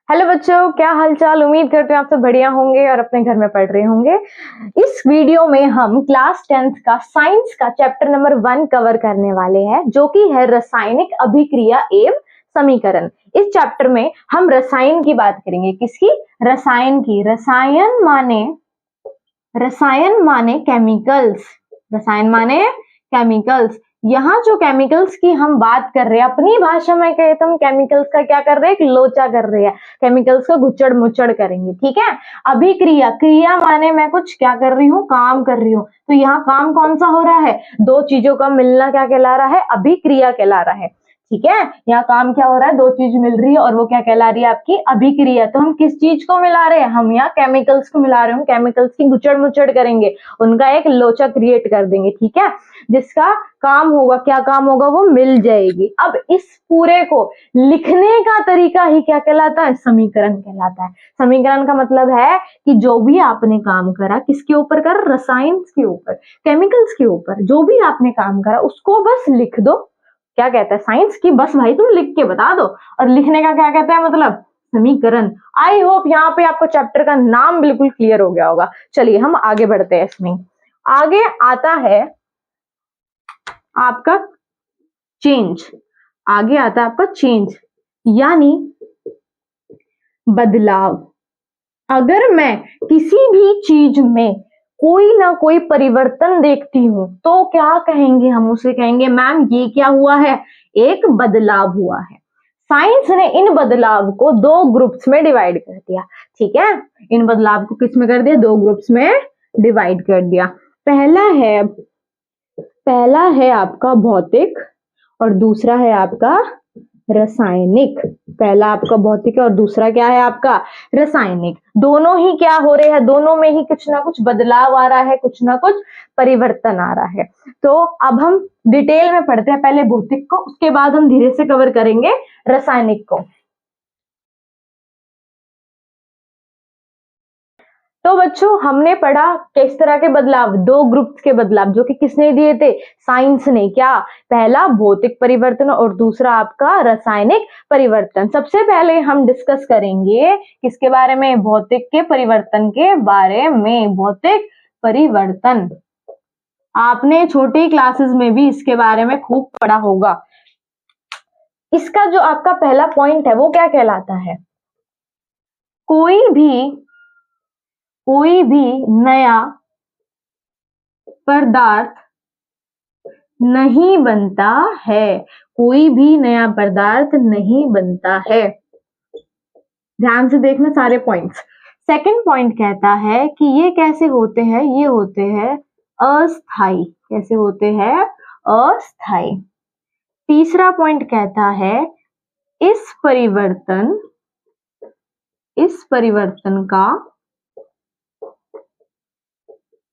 Hello बच्चों, क्या हालचाल। उम्मीद करते हैं आप सब बढ़िया होंगे और अपने घर में पढ़ रहे होंगे। इस वीडियो में हम क्लास 10th का साइंस का चैप्टर नंबर 1 कवर करने वाले हैं, जो कि है रासायनिक अभिक्रिया एवं समीकरण। इस चैप्टर में हम रसायन की बात करेंगे। किसकी? रसायन की। रसायन माने केमिकल्स। रसायन माने केमिकल्स। यहाँ जो केमिकल्स की हम बात कर रहे हैं, अपनी भाषा में कहे तो हम केमिकल्स का क्या कर रहे हैं? एक लोचा कर रहे हैं। केमिकल्स का गुच्चड़ मुच्चड़ करेंगे, ठीक है। अभिक्रिया, क्रिया माने मैं कुछ क्या कर रही हूँ? काम कर रही हूँ। तो यहाँ काम कौन सा हो रहा है? दो चीजों का मिलना क्या कहला रहा है? अभिक्रिया कहला रहा है, ठीक है। यहाँ काम क्या हो रहा है? दो चीज मिल रही है और वो क्या कहला रही है? आपकी अभिक्रिया। तो हम किस चीज को मिला रहे हैं? हम यहाँ केमिकल्स को मिला रहे हैं। केमिकल्स की गुचड़ मुचड़ करेंगे, उनका एक लोचा क्रिएट कर देंगे, ठीक है। जिसका काम होगा, क्या काम होगा? वो मिल जाएगी। अब इस पूरे को लिखने का तरीका ही क्या कहलाता है? समीकरण कहलाता है। समीकरण का मतलब है कि जो भी आपने काम करा, किसके ऊपर करा? रसायन के ऊपर, केमिकल्स के ऊपर। जो भी आपने काम करा उसको बस लिख दो। क्या कहता है साइंस की? बस भाई तुम लिख के बता दो। और लिखने का क्या कहता है? मतलब समीकरण। आई होप यहाँ पे आपको चैप्टर का नाम बिल्कुल क्लियर हो गया होगा। चलिए हम आगे बढ़ते हैं। इसमें आगे आता है आपका चेंज। आगे आता है आपका चेंज, यानी बदलाव। अगर मैं किसी भी चीज में कोई ना कोई परिवर्तन देखती हूं तो क्या कहेंगे? हम उसे कहेंगे मैम ये क्या हुआ है? एक बदलाव हुआ है। साइंस ने इन बदलाव को दो ग्रुप्स में डिवाइड कर दिया, ठीक है। इन बदलाव को किस में कर दिया? दो ग्रुप्स में डिवाइड कर दिया। पहला है आपका भौतिक और दूसरा है आपका रासायनिक। पहला आपका भौतिक है और दूसरा क्या है? आपका रासायनिक। दोनों ही क्या हो रहे हैं? दोनों में ही कुछ ना कुछ बदलाव आ रहा है, कुछ ना कुछ परिवर्तन आ रहा है। तो अब हम डिटेल में पढ़ते हैं, पहले भौतिक को, उसके बाद हम धीरे से कवर करेंगे रासायनिक को। तो बच्चों हमने पढ़ा किस तरह के बदलाव? दो ग्रुप्स के बदलाव, जो कि किसने दिए थे? साइंस ने। क्या? पहला भौतिक परिवर्तन और दूसरा आपका रासायनिक परिवर्तन। सबसे पहले हम डिस्कस करेंगे किसके बारे में? भौतिक के परिवर्तन के बारे में। भौतिक परिवर्तन आपने छोटी क्लासेस में भी इसके बारे में खूब पढ़ा होगा। इसका जो आपका पहला पॉइंट है वो क्या कहलाता है? कोई भी नया पदार्थ नहीं बनता है। कोई भी नया पदार्थ नहीं बनता है। ध्यान से देखना सारे पॉइंट्स। सेकंड पॉइंट कहता है कि ये कैसे होते हैं? ये होते हैं अस्थाई। कैसे होते हैं? अस्थाई। तीसरा पॉइंट कहता है इस परिवर्तन का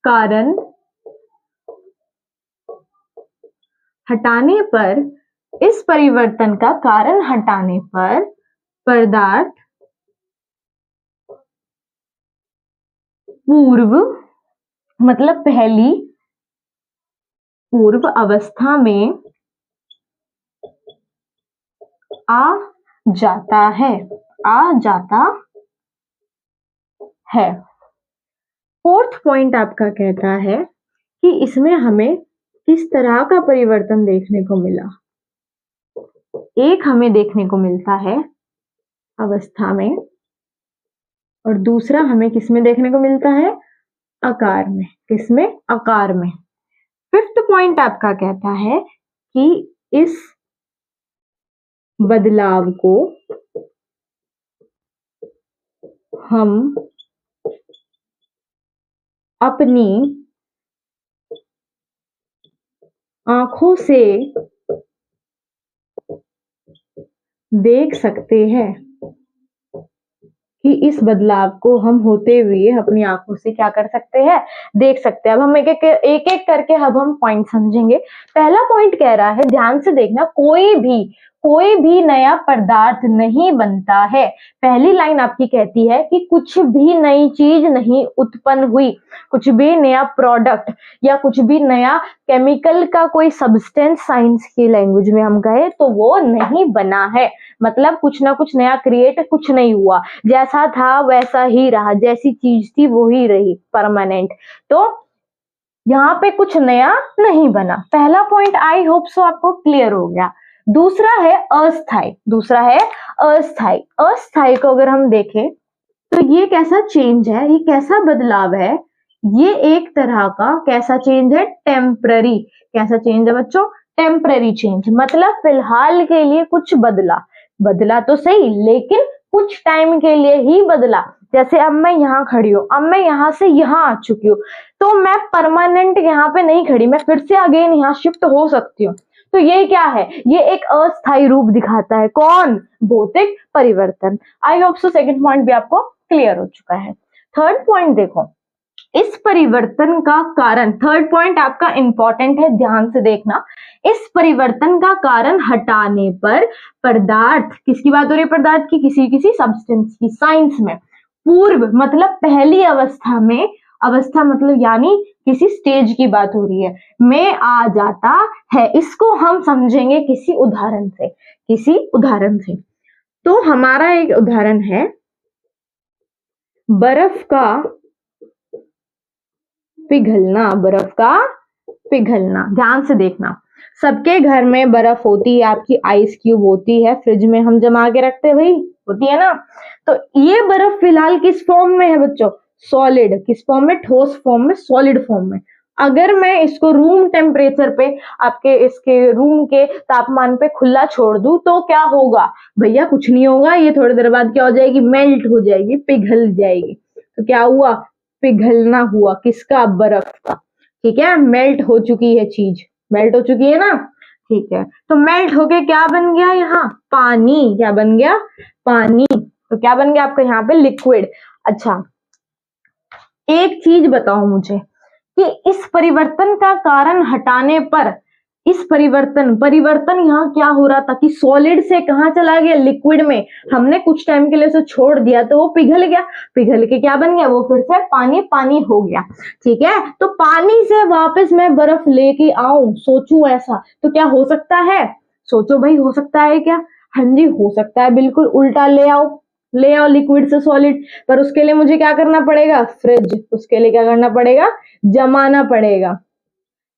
कारण हटाने पर, इस परिवर्तन का कारण हटाने पर पदार्थ पूर्व, मतलब पहली पूर्व अवस्था में आ जाता है। फोर्थ पॉइंट आपका कहता है कि इसमें हमें किस तरह का परिवर्तन देखने को मिला। एक हमें देखने को मिलता है अवस्था में और दूसरा हमें किसमें देखने को मिलता है? आकार में। किसमें? आकार में। फिफ्थ पॉइंट आपका कहता है कि इस बदलाव को हम अपनी आंखों से देख सकते हैं। कि इस बदलाव को हम होते हुए अपनी आंखों से क्या कर सकते हैं? देख सकते हैं। अब हम एक एक करके अब हम पॉइंट समझेंगे। पहला पॉइंट कह रहा है, ध्यान से देखना, कोई कोई भी नया पदार्थ नहीं बनता है। पहली लाइन आपकी कहती है कि कुछ भी नई चीज नहीं उत्पन्न हुई, कुछ भी नया प्रोडक्ट या कुछ भी नया केमिकल का कोई सब्सटेंस साइंस की लैंग्वेज में हम कहे तो वो नहीं बना है। मतलब कुछ ना कुछ नया क्रिएट कुछ नहीं हुआ, जैसा था वैसा ही रहा, जैसी चीज थी वो ही रही परमानेंट। तो यहाँ पे कुछ नया नहीं बना। पहला पॉइंट आई होप सो आपको क्लियर हो गया। दूसरा है अस्थायी। दूसरा है अस्थायी। अस्थायी को अगर हम देखें तो ये कैसा चेंज है, ये कैसा बदलाव है, ये एक तरह का कैसा चेंज है, टेम्पररी। कैसा चेंज है बच्चों, टेम्पररी चेंज। मतलब फिलहाल के लिए कुछ बदला, बदला तो सही लेकिन कुछ टाइम के लिए ही बदला। जैसे अब मैं यहाँ खड़ी हूँ, अब मैं यहाँ से यहाँ आ चुकी हूँ, तो मैं परमानेंट यहाँ पे नहीं खड़ी, मैं फिर से अगेन यहाँ शिफ्ट हो सकती हूँ। तो ये क्या है, ये एक अस्थायी रूप दिखाता है। कौन, भौतिक परिवर्तन। I hope so second point भी आपको क्लियर हो चुका है। थर्ड पॉइंट देखो, इस परिवर्तन का कारण, थर्ड पॉइंट आपका इंपॉर्टेंट है, ध्यान से देखना। इस परिवर्तन का कारण हटाने पर पदार्थ, किसकी बात हो रही है, पदार्थ की, किसी सब्सटेंस की। साइंस में पूर्व मतलब पहली अवस्था में, अवस्था मतलब यानी किसी स्टेज की बात हो रही है, में आ जाता है। इसको हम समझेंगे किसी उदाहरण से, किसी उदाहरण से। तो हमारा एक उदाहरण है बर्फ का पिघलना। बर्फ का पिघलना, ध्यान से देखना। सबके घर में बर्फ होती है, आपकी आइस क्यूब होती है, फ्रिज में हम जमा के रखते हैं, भाई होती है ना। तो ये बर्फ फिलहाल किस फॉर्म में है बच्चों, सॉलिड। किस फॉर्म में, ठोस फॉर्म में, सॉलिड फॉर्म में। अगर मैं इसको रूम टेम्परेचर पे, आपके इसके रूम के तापमान पे खुला छोड़ दूं तो क्या होगा भैया, कुछ नहीं होगा। ये थोड़ी देर बाद क्या हो जाएगी, मेल्ट हो जाएगी, पिघल जाएगी। तो क्या हुआ, पिघलना हुआ। किसका, बर्फ का। ठीक है, मेल्ट हो चुकी है चीज, मेल्ट हो चुकी है ना। ठीक है, तो मेल्ट होके क्या बन गया, यहाँ पानी। क्या बन गया, पानी। तो क्या बन गया आपका यहाँ पे, लिक्विड। अच्छा, एक चीज बताओ मुझे कि इस परिवर्तन का कारण हटाने पर, इस परिवर्तन यहाँ क्या हो रहा था कि सॉलिड से कहाँ चला गया, लिक्विड में। हमने कुछ टाइम के लिए उसे छोड़ दिया तो वो पिघल गया, पिघल के क्या बन गया, वो फिर से पानी पानी हो गया। ठीक है, तो पानी से वापस मैं बर्फ लेके आऊं, सोचूं ऐसा, तो क्या हो सकता है, सोचो भाई, हो सकता है क्या, हाँ जी हो सकता है, बिल्कुल उल्टा ले आओ, ले आओ लिक्विड से सॉलिड। पर उसके लिए मुझे क्या करना पड़ेगा, फ्रिज। उसके लिए क्या करना पड़ेगा, जमाना पड़ेगा,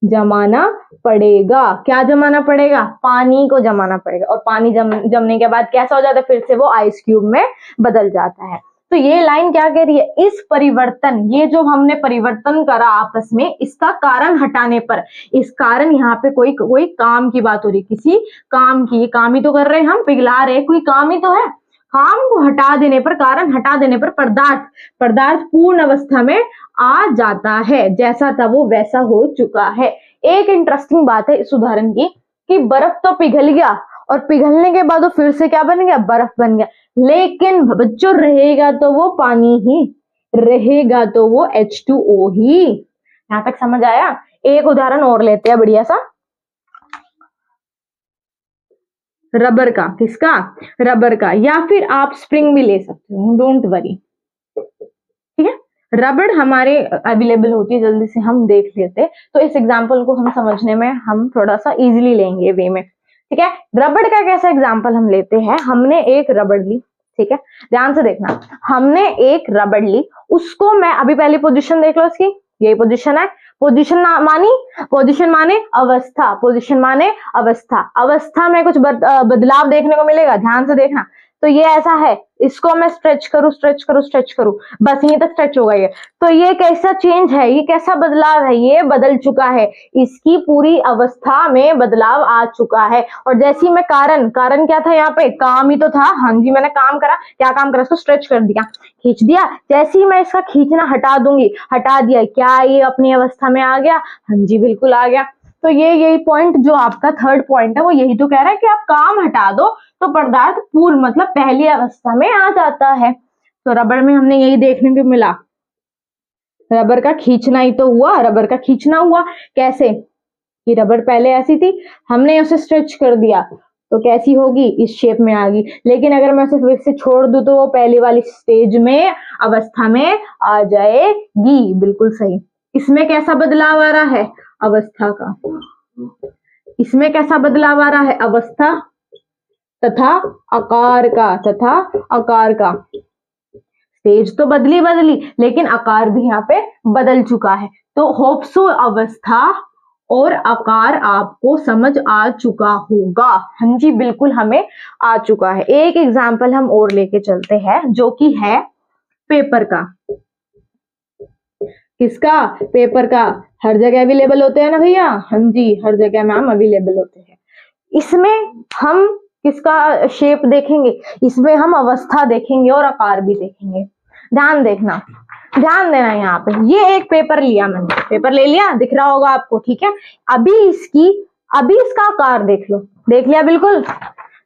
जमाना पड़ेगा। क्या जमाना पड़ेगा, पानी को जमाना पड़ेगा। और पानी जमने के बाद कैसा हो जाता है, फिर से वो आइस क्यूब में बदल जाता है। तो ये लाइन क्या कह रही है, इस परिवर्तन, ये जो हमने परिवर्तन करा आपस में, इसका कारण हटाने पर, इस कारण यहाँ पे कोई काम की बात हो रही, किसी काम की, काम ही तो कर रहे हैं हम, पिघला रहे, कोई काम ही तो है। काम को हटा देने पर, कारण हटा देने पर पदार्थ पूर्ण अवस्था में आ जाता है, जैसा था वो वैसा हो चुका है। एक इंटरेस्टिंग बात है इस उदाहरण की कि बर्फ तो पिघल गया और पिघलने के बाद वो फिर से क्या बन गया, बर्फ बन गया। लेकिन बच्चों रहेगा तो वो पानी ही, रहेगा तो वो H2O ही। यहां तक समझ आया। एक उदाहरण और लेते हैं बढ़िया सा, रबर का। किसका, रबर का। या फिर आप स्प्रिंग भी ले सकते हो, डोंट वरी। ठीक है, रबड़ हमारे अवेलेबल होती है, जल्दी से हम देख लेते, तो इस एग्जाम्पल को हम समझने में हम थोड़ा सा इजीली लेंगे वे में। ठीक है, रबड़ का कैसा एग्जाम्पल हम लेते हैं, हमने एक रबड़ ली। ठीक है, ध्यान से देखना, हमने एक रबड़ ली, उसको मैं अभी पहली पोजीशन देख लो इसकी, यही पोजीशन है। पोजीशन माने अवस्था, पोजीशन माने अवस्था। अवस्था में कुछ बदलाव देखने को मिलेगा, ध्यान से देखना। तो ये ऐसा है, इसको मैं स्ट्रेच करूं, बस यहीं तक स्ट्रेच होगा ये। तो ये कैसा चेंज है, ये कैसा बदलाव है, ये बदल चुका है, इसकी पूरी अवस्था में बदलाव आ चुका है। और जैसी मैं कारण क्या था यहाँ पे, काम ही तो था। हाँ जी, मैंने काम करा, क्या काम करा, इसको स्ट्रेच कर दिया, खींच दिया। जैसे ही मैं इसका खींचना हटा दूंगी, हटा दिया, क्या ये अपनी अवस्था में आ गया, हाँ जी बिल्कुल आ गया। तो यही पॉइंट जो आपका थर्ड पॉइंट है वो यही तो कह रहा है कि आप काम हटा दो तो पदार्थ पूर्ण मतलब पहली अवस्था में आ जाता है। तो रबड़ में हमने यही देखने को मिला, रबर का खींचना ही तो हुआ, रबर का खींचना हुआ। कैसे कि रबर पहले ऐसी थी, हमने उसे स्ट्रेच कर दिया, तो कैसी होगी, इस शेप में आ गई। लेकिन अगर मैं उसे फिर से छोड़ दूं तो वो पहली वाली स्टेज में अवस्था में आ जाएगी। बिल्कुल सही। इसमें कैसा बदलाव आ रहा है, अवस्था का। इसमें कैसा बदलाव आ रहा है, अवस्था तथा आकार का, तथा आकार का। स्टेज तो बदली लेकिन आकार भी यहाँ पे बदल चुका है। तो होप सो अवस्था और आकार आपको समझ आ चुका होगा। हाँ जी बिल्कुल हमें आ चुका है। एक एग्जाम्पल हम और लेके चलते हैं जो कि है पेपर का। किसका, पेपर का। हर जगह अवेलेबल होते हैं ना भैया, हाँ जी हर जगह मैम अवेलेबल होते हैं। इसमें हम किसका शेप देखेंगे, इसमें हम अवस्था देखेंगे और आकार भी देखेंगे। ध्यान देखना, ध्यान देना। यहाँ पे ये एक पेपर लिया मैंने, पेपर ले लिया, दिख रहा होगा आपको, ठीक है। अभी इसका आकार देख लो, देख लिया, बिल्कुल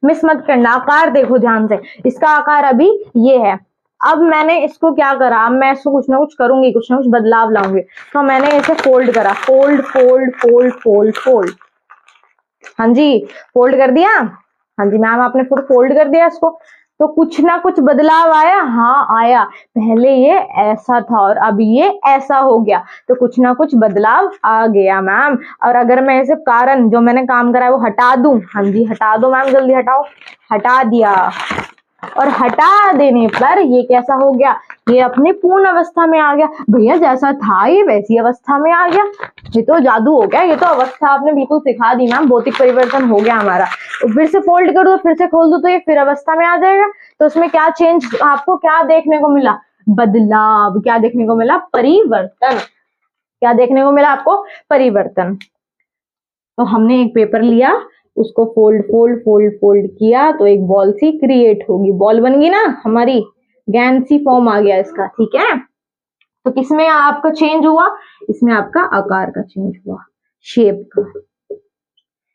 मिस मत करना। आकार देखो ध्यान से, इसका आकार अभी ये है। अब मैंने इसको क्या करा, अब मैं इसको कुछ ना कुछ करूंगी, कुछ ना कुछ बदलाव लाऊंगी। तो मैंने इसे फोल्ड करा, fold fold fold fold fold. हाँ जी फोल्ड कर दिया, हाँ जी मैम आपने पूरा फोल्ड कर दिया इसको। तो कुछ ना कुछ बदलाव आया, हाँ आया। पहले ये ऐसा था और अब ये ऐसा हो गया, तो कुछ ना कुछ बदलाव आ गया मैम। और अगर मैं इसे कारण जो मैंने काम करा है वो हटा दूं, हाँ जी हटा दो मैम, जल्दी हटाओ। हटा दिया, और हटा देने पर ये कैसा हो गया, ये अपनी पूर्ण अवस्था में आ गया। भैया जैसा था ये वैसी अवस्था में आ गया, ये तो जादू हो गया, ये तो अवस्था आपने बिल्कुल सिखा दी मैम, भौतिक परिवर्तन हो गया हमारा। तो फिर से फोल्ड कर दो, फिर से खोल दो, तो ये फिर अवस्था में आ जाएगा। तो इसमें क्या चेंज, आपको क्या देखने को मिला, बदलाव। क्या देखने को मिला, परिवर्तन। क्या देखने को मिला आपको, परिवर्तन। तो हमने एक पेपर लिया, उसको फोल्ड फोल्ड फोल्ड फोल्ड किया, तो एक बॉल सी क्रिएट होगी, बॉल बन गई ना हमारी, गेंद सी फॉर्म आ गया इसका, ठीक है। तो किसमें आपका चेंज हुआ, इसमें आपका आकार का चेंज हुआ, शेप का।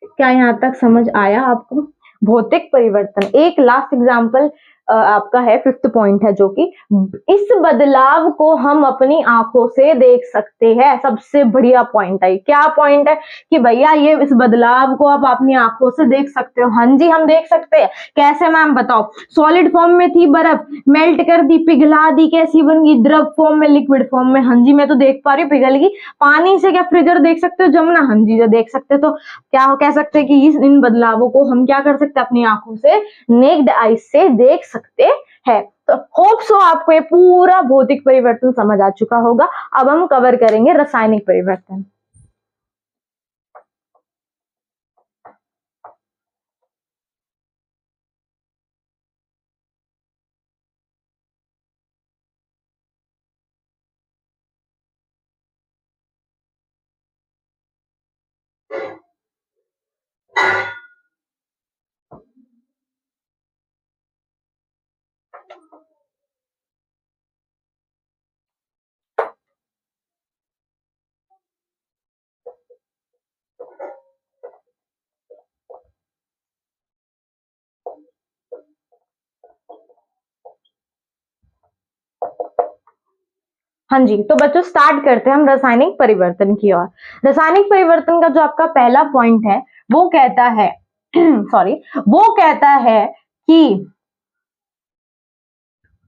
क्या यहां तक समझ आया आपको, भौतिक परिवर्तन। एक लास्ट एग्जांपल आपका है, 5th पॉइंट है, जो कि इस बदलाव को हम अपनी आंखों से देख सकते हैं। सबसे बढ़िया पॉइंट है। क्या पॉइंट है कि भैया ये इस बदलाव को आप अपनी आंखों से देख सकते हो। हाँ जी हम देख सकते हैं। कैसे मैम बताओ, सॉलिड फॉर्म में थी बर्फ, मेल्ट कर दी, पिघला दी, कैसी बन गई, द्रव फॉर्म में, लिक्विड फॉर्म में। हाँ जी मैं तो देख पा रही हूँ, पिघल गई। पानी से क्या फ्रीजर देख सकते हो जमना, हाँ जी जो देख सकते हो। तो क्या कह सकते हैं कि इन बदलावों को हम क्या कर सकते हैं, अपनी आंखों से, नेक्ड आई से देख सकते हैं। तो होप सो आपको ये पूरा भौतिक परिवर्तन समझ आ चुका होगा। अब हम कवर करेंगे रासायनिक परिवर्तन। हाँ जी तो बच्चों स्टार्ट करते हैं हम रासायनिक परिवर्तन की ओर। रासायनिक परिवर्तन का जो आपका पहला पॉइंट है वो कहता है सॉरी, वो कहता है कि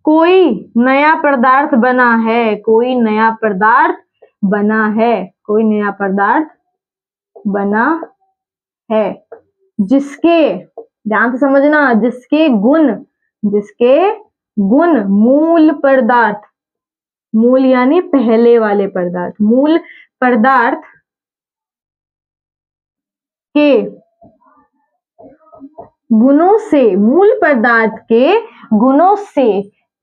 कोई नया पदार्थ बना है, कोई नया पदार्थ बना है, कोई नया पदार्थ बना है, जिसके, ध्यान से समझना, जिसके गुण मूल पदार्थ, मूल यानी पहले वाले पदार्थ, मूल पदार्थ के गुणों से, मूल पदार्थ के गुणों से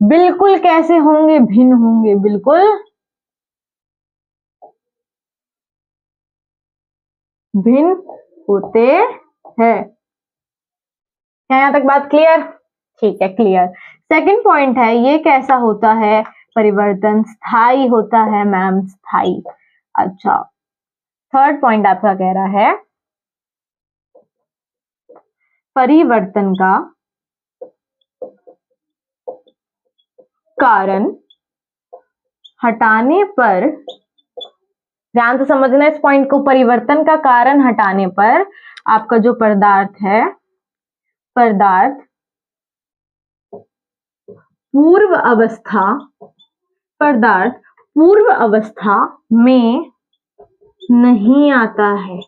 बिल्कुल कैसे होंगे, भिन्न होंगे, बिल्कुल भिन्न होते हैं। क्या यहां तक बात क्लियर, ठीक है क्लियर। सेकंड पॉइंट है, ये कैसा होता है परिवर्तन, स्थायी होता है मैम, स्थायी। अच्छा थर्ड पॉइंट आपका कह रहा है परिवर्तन का कारण हटाने पर, ध्यान से समझना इस पॉइंट को, परिवर्तन का कारण हटाने पर आपका जो पदार्थ है पदार्थ पूर्व अवस्था में नहीं आता है,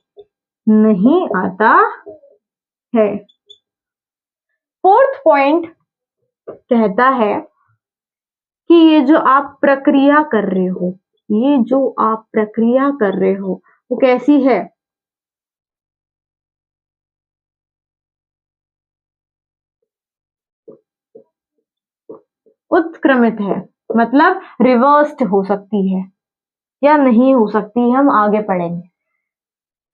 नहीं आता है। फोर्थ पॉइंट कहता है कि ये जो आप प्रक्रिया कर रहे हो, ये जो आप प्रक्रिया कर रहे हो वो कैसी है? उत्क्रमित है, मतलब रिवर्स्ड हो सकती है या नहीं हो सकती है, हम आगे पढ़ेंगे।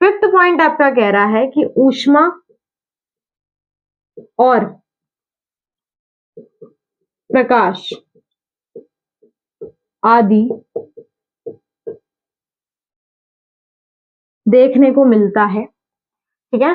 फिफ्थ पॉइंट आपका कह रहा है कि ऊष्मा और प्रकाश आदि देखने को मिलता है, ठीक है।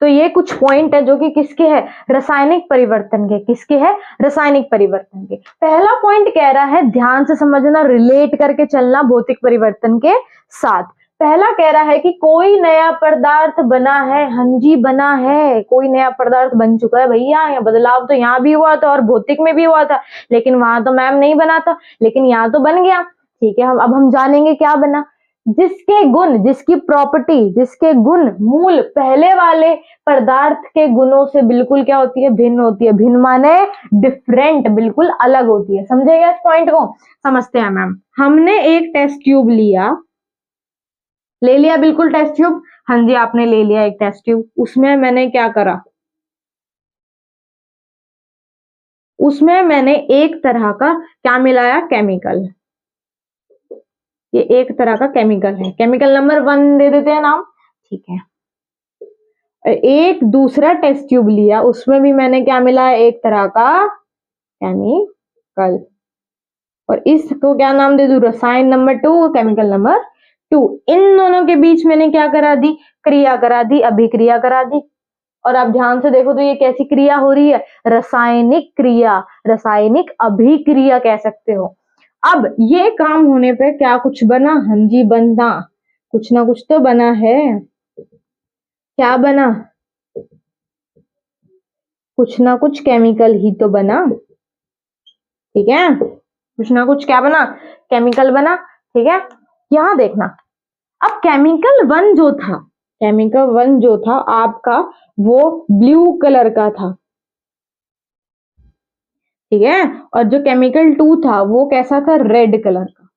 तो ये कुछ पॉइंट है जो कि किसके है? रासायनिक परिवर्तन के। किसके है? रासायनिक परिवर्तन के। पहला पॉइंट कह रहा है, ध्यान से समझना, रिलेट करके चलना भौतिक परिवर्तन के साथ। पहला कह रहा है कि कोई नया पदार्थ बना है। हाँ जी, बना है, कोई नया पदार्थ बन चुका है भैया। यहाँ बदलाव तो यहाँ भी हुआ था और भौतिक में भी हुआ था, लेकिन वहां तो मैम नहीं बना था, लेकिन यहाँ तो बन गया, ठीक है। अब हम जानेंगे क्या बना। जिसके गुण, जिसकी प्रॉपर्टी, जिसके गुण मूल पहले वाले पदार्थ के गुणों से बिल्कुल क्या होती है? भिन्न होती है। भिन्न माने डिफरेंट, बिल्कुल अलग होती है। समझेगा इस पॉइंट को? समझते हैं मैम। हमने एक टेस्ट ट्यूब ले लिया बिल्कुल टेस्ट ट्यूब। हाँ जी, आपने ले लिया एक टेस्ट ट्यूब। उसमें मैंने क्या करा? उसमें मैंने एक तरह का क्या मिलाया? केमिकल। ये एक तरह का केमिकल है। केमिकल नंबर 1 दे देते हैं नाम, ठीक है। एक दूसरा टेस्ट ट्यूब लिया, उसमें भी मैंने क्या मिलाया? एक तरह का केमिकल। और इसको क्या नाम दे दूं? रसायन नंबर 2, केमिकल नंबर 2। इन दोनों के बीच मैंने क्या करा दी? क्रिया करा दी, अभिक्रिया करा दी। और आप ध्यान से देखो तो ये कैसी क्रिया हो रही है? रासायनिक क्रिया, रासायनिक अभिक्रिया कह सकते हो। अब ये काम होने पे क्या कुछ बना? हाँ जी, बना, कुछ ना कुछ तो बना है। क्या बना? कुछ ना कुछ केमिकल ही तो बना, ठीक है। कुछ ना कुछ क्या बना? केमिकल बना, ठीक है। यहां देखना, अब केमिकल 1 जो था आपका, वो ब्लू कलर का था, ठीक है। और जो केमिकल 2 था वो कैसा था? रेड कलर का।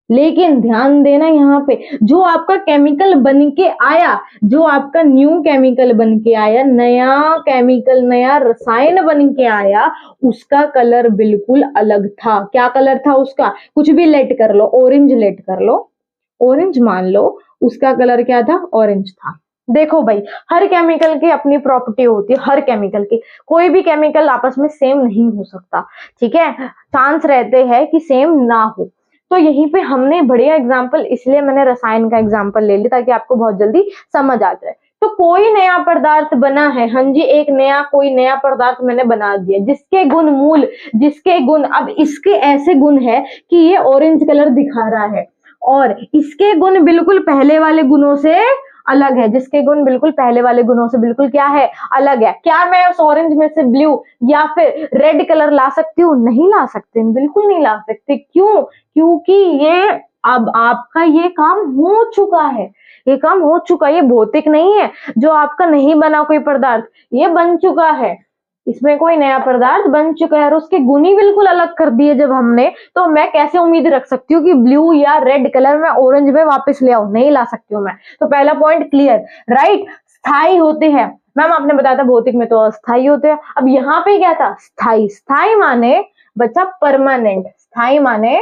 लेकिन ध्यान देना यहाँ पे, जो आपका केमिकल बन के आया, जो आपका न्यू केमिकल बन के आया, नया केमिकल, नया रसायन बन के आया, उसका कलर बिल्कुल अलग था। क्या कलर था उसका? कुछ भी लेट कर लो, ऑरेंज लेट कर लो, ऑरेंज मान लो, उसका कलर क्या था? ऑरेंज था। देखो भाई, हर केमिकल की अपनी प्रॉपर्टी होती है, हर केमिकल की। कोई भी केमिकल आपस में सेम नहीं हो सकता, ठीक है। चांस रहते हैं कि सेम ना हो। तो यहीं पे हमने बढ़िया एग्जाम्पल, इसलिए मैंने रसायन का एग्जाम्पल ले लिया ताकि आपको बहुत जल्दी समझ आ जाए। तो कोई नया पदार्थ बना है, हाँ जी, कोई नया पदार्थ मैंने बना दिया, जिसके गुण मूल, जिसके गुण, अब इसके ऐसे गुण है कि ये ऑरेंज कलर दिखा रहा है, और इसके गुण बिल्कुल पहले वाले गुणों से अलग है। जिसके गुण बिल्कुल पहले वाले गुणों से बिल्कुल क्या है? अलग है। क्या मैं उस ऑरेंज में से ब्लू या फिर रेड कलर ला सकती हूँ? नहीं ला सकते, बिल्कुल नहीं ला सकते। क्यों? क्योंकि ये अब आपका ये काम हो चुका है, ये काम हो चुका है। ये भौतिक नहीं है जो आपका नहीं बना कोई पदार्थ, ये बन चुका है। इसमें कोई नया पदार्थ बन चुका है और उसके गुण ही बिल्कुल अलग कर दिए जब हमने, तो मैं कैसे उम्मीद रख सकती हूँ कि ब्लू या रेड कलर में ऑरेंज में वापस ले आऊं? नहीं ला सकती हूँ मैं। तो पहला पॉइंट क्लियर, राइट। स्थायी होते हैं मैम, आपने बताया था भौतिक में तो अस्थायी होते हैं। अब यहाँ पे क्या था? स्थायी। स्थायी माने बच्चा परमानेंट, स्थायी माने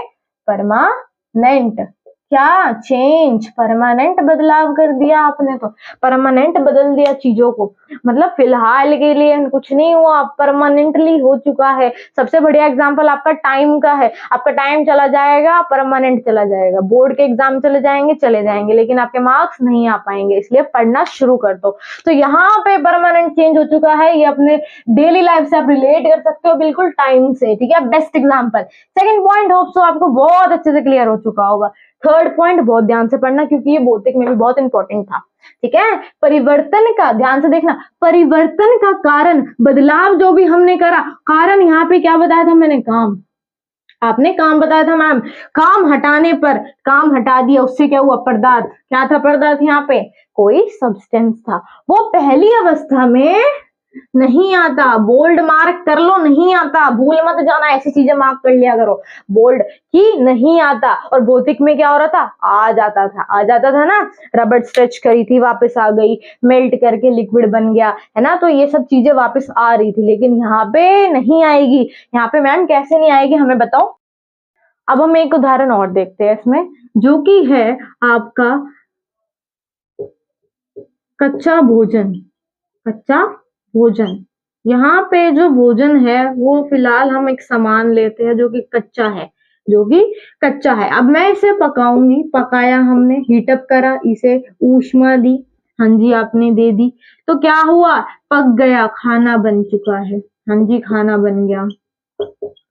परमानेंट। क्या? चेंज, परमानेंट बदलाव कर दिया आपने, तो परमानेंट बदल दिया चीजों को, मतलब फिलहाल के लिए कुछ नहीं हुआ, परमानेंटली हो चुका है। सबसे बढ़िया एग्जांपल आपका टाइम का है। आपका टाइम चला जाएगा, परमानेंट चला जाएगा। बोर्ड के एग्जाम चले जाएंगे, लेकिन आपके मार्क्स नहीं आ पाएंगे, इसलिए पढ़ना शुरू कर दो। तो यहाँ पे परमानेंट चेंज हो चुका है, ये अपने डेली लाइफ से आप रिलेट कर सकते हो बिल्कुल टाइम से, ठीक है। Best example. Second point hope so आपको बहुत अच्छे से क्लियर हो चुका होगा। थर्ड पॉइंट बहुत ध्यान से पढ़ना, क्योंकि ये भौतिक में भी बहुत इंपॉर्टेंट था। ठीक है। परिवर्तन का, ध्यान से देखना, परिवर्तन का कारण, बदलाव जो भी हमने करा, कारण यहाँ पे क्या बताया था मैंने, काम। आपने काम बताया था मैम, काम हटाने पर, काम हटा दिया, उससे क्या हुआ, पदार्थ। क्या था पदार्थ, यहाँ पे कोई सब्सटेंस था। वो पहली अवस्था में नहीं आता, बोल्ड मार्क कर लो, नहीं आता, भूल मत जाना, ऐसी चीजें मार्क कर लिया करो बोल्ड की, नहीं आता। और भौतिक में क्या हो रहा था, आ जाता था, आ जाता था ना, रबड़ स्ट्रेच करी थी, वापस आ गई, मेल्ट करके लिक्विड बन गया, है ना, तो ये सब चीजें वापस आ रही थी, लेकिन यहाँ पे नहीं आएगी। यहाँ पे मैम कैसे नहीं आएगी, हमें बताओ। अब हम एक उदाहरण और देखते हैं इसमें, जो कि है आपका कच्चा भोजन। कच्चा भोजन, यहाँ पे जो भोजन है वो फिलहाल हम एक सामान लेते हैं जो कि कच्चा है, जो कि कच्चा है। अब मैं इसे पकाऊंगी, पकाया हमने, हीटअप करा, इसे ऊष्मा दी, हाँ जी आपने दे दी, तो क्या हुआ, पक गया, खाना बन चुका है, हाँ जी खाना बन गया।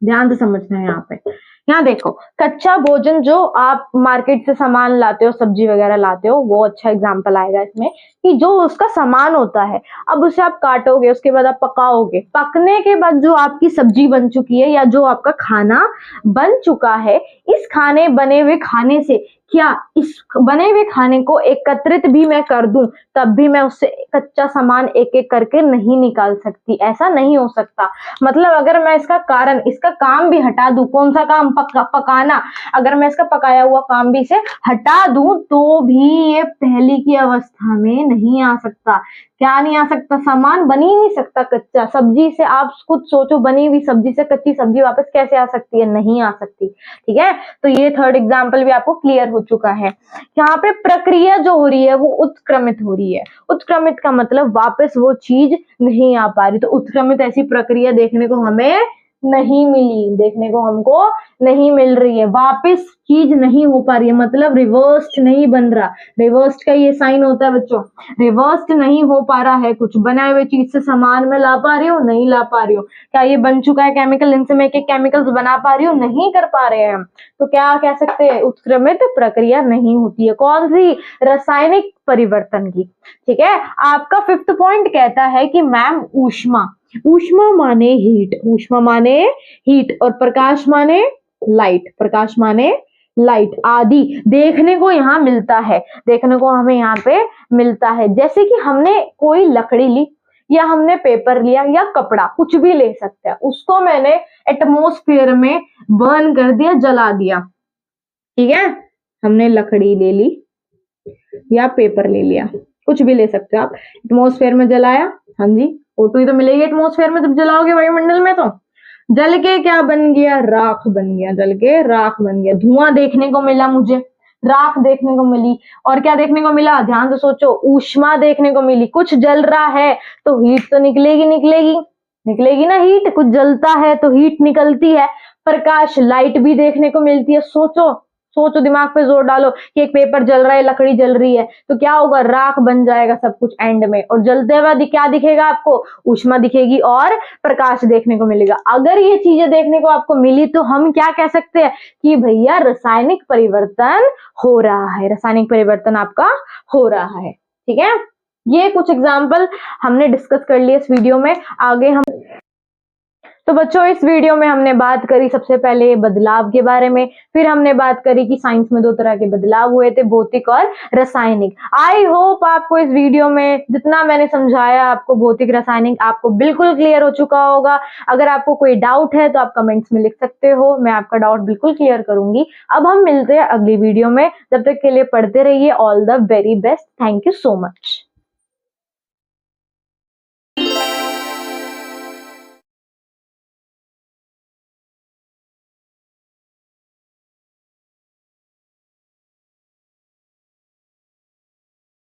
ध्यान से समझना है यहाँ पे। यहाँ देखो, कच्चा भोजन जो आप मार्केट से सामान लाते हो, सब्जी वगैरह लाते हो, वो अच्छा एग्जाम्पल आएगा इसमें, कि जो उसका सामान होता है, अब उसे आप काटोगे, उसके बाद आप पकाओगे, पकने के बाद जो आपकी सब्जी बन चुकी है या जो आपका खाना बन चुका है, इस खाने बने हुए खाने से, क्या इस बने हुए खाने को एकत्रित भी मैं कर दूं, तब भी मैं उससे कच्चा सामान एक एक करके नहीं निकाल सकती, ऐसा नहीं हो सकता। मतलब अगर मैं इसका कारण, इसका काम भी हटा दूं, कौन सा काम, पकाना, अगर मैं इसका पकाया हुआ काम भी इसे हटा दूं, तो भी ये पहली की अवस्था में नहीं आ सकता। क्या नहीं आ सकता, सामान बन ही नहीं सकता कच्चा। सब्जी से आप खुद सोचो, बनी हुई सब्जी से कच्ची सब्जी वापस कैसे आ सकती है, नहीं आ सकती, ठीक है। तो ये थर्ड एग्जाम्पल भी आपको क्लियर हो चुका है। यहाँ पे प्रक्रिया जो हो रही है वो उत्क्रमित हो रही है। उत्क्रमित का मतलब वापस वो चीज नहीं आ पा रही, तो उत्क्रमित ऐसी प्रक्रिया देखने को हमें नहीं मिली, देखने को हमको नहीं मिल रही है, वापस चीज नहीं हो पा रही है, मतलब रिवर्स्ड नहीं बन रहा। रिवर्स्ड का ये साइन होता है बच्चों, रिवर्स्ड नहीं हो पा रहा है, कुछ बनाए हुए चीज से सामान में ला पा रही हो, नहीं ला पा रही हो। क्या ये बन चुका है केमिकल, इनसे मैं एक केमिकल्स बना पा रही हूँ, नहीं कर पा रहे हैं हम, तो क्या कह सकते हैं, उत्क्रमित प्रक्रिया नहीं होती है। कौन सी, रासायनिक परिवर्तन की, ठीक है। आपका फिफ्थ पॉइंट कहता है कि मैम ऊष्मा, ऊष्मा माने हीट, ऊष्मा माने हीट, और प्रकाश माने लाइट, प्रकाश माने लाइट आदि देखने को यहाँ मिलता है, देखने को हमें यहाँ पे मिलता है। जैसे कि हमने कोई लकड़ी ली, या हमने पेपर लिया, या कपड़ा, कुछ भी ले सकते हैं, उसको मैंने एटमॉस्फेयर में बर्न कर दिया, जला दिया, ठीक है। हमने लकड़ी ले ली या पेपर ले लिया, कुछ भी ले सकते हो आप, एटमॉस्फेयर में जलाया, हाँ जी O2 ही तो मिलेगी एटमॉस्फेयर में जब जलाओगे वायुमंडल में, तो जल के क्या बन गया, राख बन गया, जल के राख बन गया। धुआं देखने को मिला मुझे, राख देखने को मिली, और क्या देखने को मिला, ध्यान से सोचो, ऊष्मा देखने को मिली। कुछ जल रहा है तो हीट तो निकलेगी, निकलेगी ना हीट, कुछ जलता है तो हीट निकलती है। प्रकाश, लाइट भी देखने को मिलती है। सोचो सोचो, दिमाग पे जोर डालो कि एक पेपर जल रहा है, लकड़ी जल रही है, तो क्या होगा, राख बन जाएगा सब कुछ एंड में, और जलते हुए क्या दिखेगा आपको, ऊष्मा दिखेगी और प्रकाश देखने को मिलेगा। अगर ये चीजें देखने को आपको मिली तो हम क्या कह सकते हैं कि भैया रासायनिक परिवर्तन हो रहा है, रासायनिक परिवर्तन आपका हो रहा है, ठीक है। ये कुछ एग्जाम्पल हमने डिस्कस कर लिए इस वीडियो में। आगे हम, तो बच्चों इस वीडियो में हमने बात करी सबसे पहले बदलाव के बारे में, फिर हमने बात करी कि साइंस में दो तरह के बदलाव हुए थे, भौतिक और रासायनिक। आई होप आपको इस वीडियो में जितना मैंने समझाया, आपको भौतिक रासायनिक आपको बिल्कुल क्लियर हो चुका होगा। अगर आपको कोई डाउट है तो आप कमेंट्स में लिख सकते हो, मैं आपका डाउट बिल्कुल क्लियर करूंगी। अब हम मिलते हैं अगली वीडियो में, जब तक के लिए पढ़ते रहिए। All the very best, thank you so much.